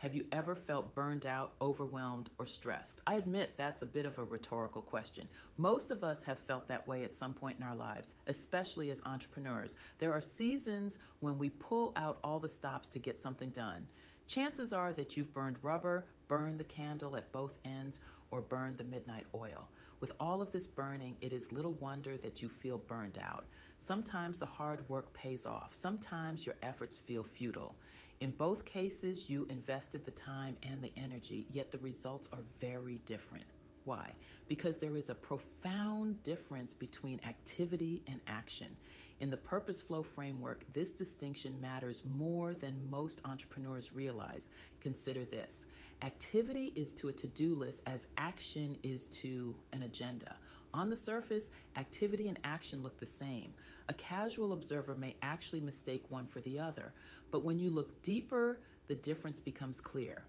Have you ever felt burned out, overwhelmed, or stressed? I admit that's a bit of a rhetorical question. Most of us have felt that way at some point in our lives, especially as entrepreneurs. There are seasons when we pull out all the stops to get something done. Chances are that you've burned rubber, burned the candle at both ends, or burned the midnight oil. With all of this burning, it is little wonder that you feel burned out. Sometimes the hard work pays off. Sometimes your efforts feel futile. In both cases, you invested the time and the energy, yet the results are very different. Why? Because there is a profound difference between activity and action. In the PurposeFlow framework, this distinction matters more than most entrepreneurs realize. Consider this. Activity is to a to-do list as action is to an agenda. On the surface, activity and action look the same. A casual observer may actually mistake one for the other, but when you look deeper, the difference becomes clear.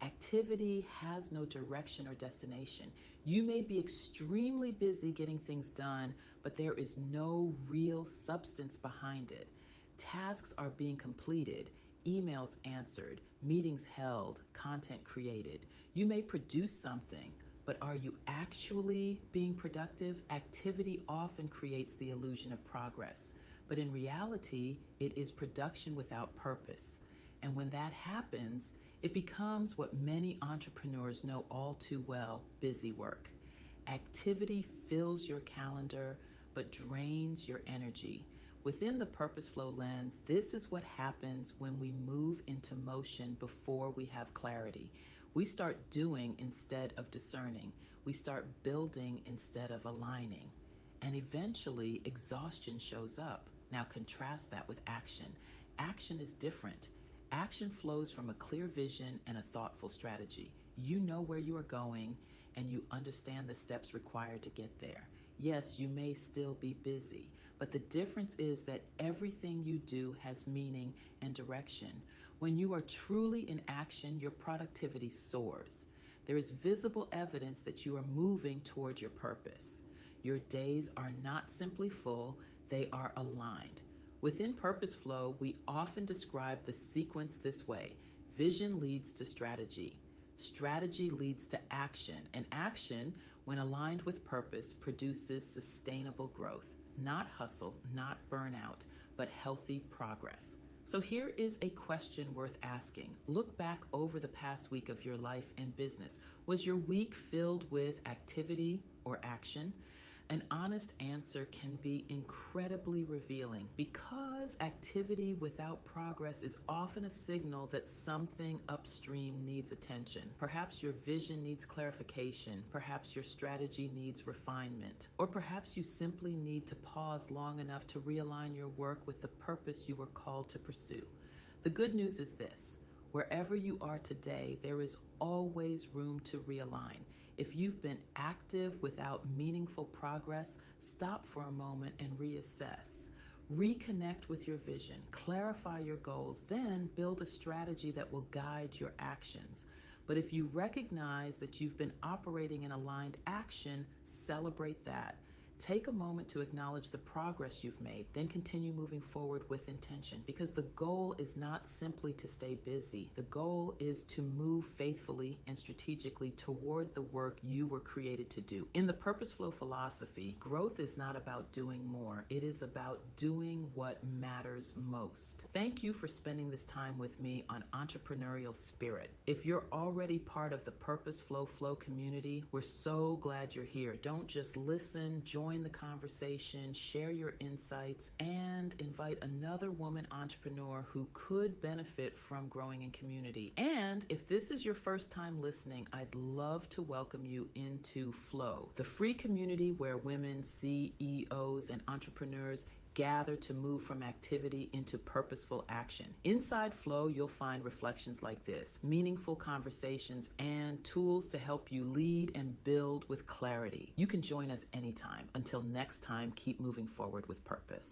Activity has no direction or destination. You may be extremely busy getting things done, but there is no real substance behind it. Tasks are being completed, emails answered, meetings held, content created. You may produce something, but are you actually being productive? Activity often creates the illusion of progress, but in reality, it is production without purpose. And when that happens, it becomes what many entrepreneurs know all too well, busy work. Activity fills your calendar, but drains your energy. Within the PurposeFlow lens, this is what happens when we move into motion before we have clarity. We start doing instead of discerning. We start building instead of aligning. And eventually, exhaustion shows up. Now contrast that with action. Action is different. Action flows from a clear vision and a thoughtful strategy. You know where you are going and you understand the steps required to get there. Yes, you may still be busy, but the difference is that everything you do has meaning and direction. When you are truly in action, your productivity soars. There is visible evidence that you are moving toward your purpose. Your days are not simply full, they are aligned. Within PurposeFlow, we often describe the sequence this way. Vision leads to strategy. Strategy leads to action. And action, when aligned with purpose, produces sustainable growth. Not hustle, not burnout, but healthy progress. So here is a question worth asking. Look back over the past week of your life and business. Was your week filled with activity or action? An honest answer can be incredibly revealing because activity without progress is often a signal that something upstream needs attention. Perhaps your vision needs clarification, perhaps your strategy needs refinement, or perhaps you simply need to pause long enough to realign your work with the purpose you were called to pursue. The good news is this. Wherever you are today, there is always room to realign. If you've been active without meaningful progress, stop for a moment and reassess. Reconnect with your vision, clarify your goals, then build a strategy that will guide your actions. But if you recognize that you've been operating in aligned action, celebrate that. Take a moment to acknowledge the progress you've made, then continue moving forward with intention because the goal is not simply to stay busy. The goal is to move faithfully and strategically toward the work you were created to do. In the PurposeFlow philosophy, growth is not about doing more. It is about doing what matters most. Thank you for spending this time with me on Entrepreneurial Spirit. If you're already part of the PurposeFlow Flow community, we're so glad you're here. Don't just listen, join the conversation, share your insights, and invite another woman entrepreneur who could benefit from growing in community. And if this is your first time listening, I'd love to welcome you into Flow, the free community where women, CEOs, and entrepreneurs gather to move from activity into purposeful action. Inside Flow, you'll find reflections like this, meaningful conversations, and tools to help you lead and build with clarity. You can join us anytime. Until next time, keep moving forward with purpose.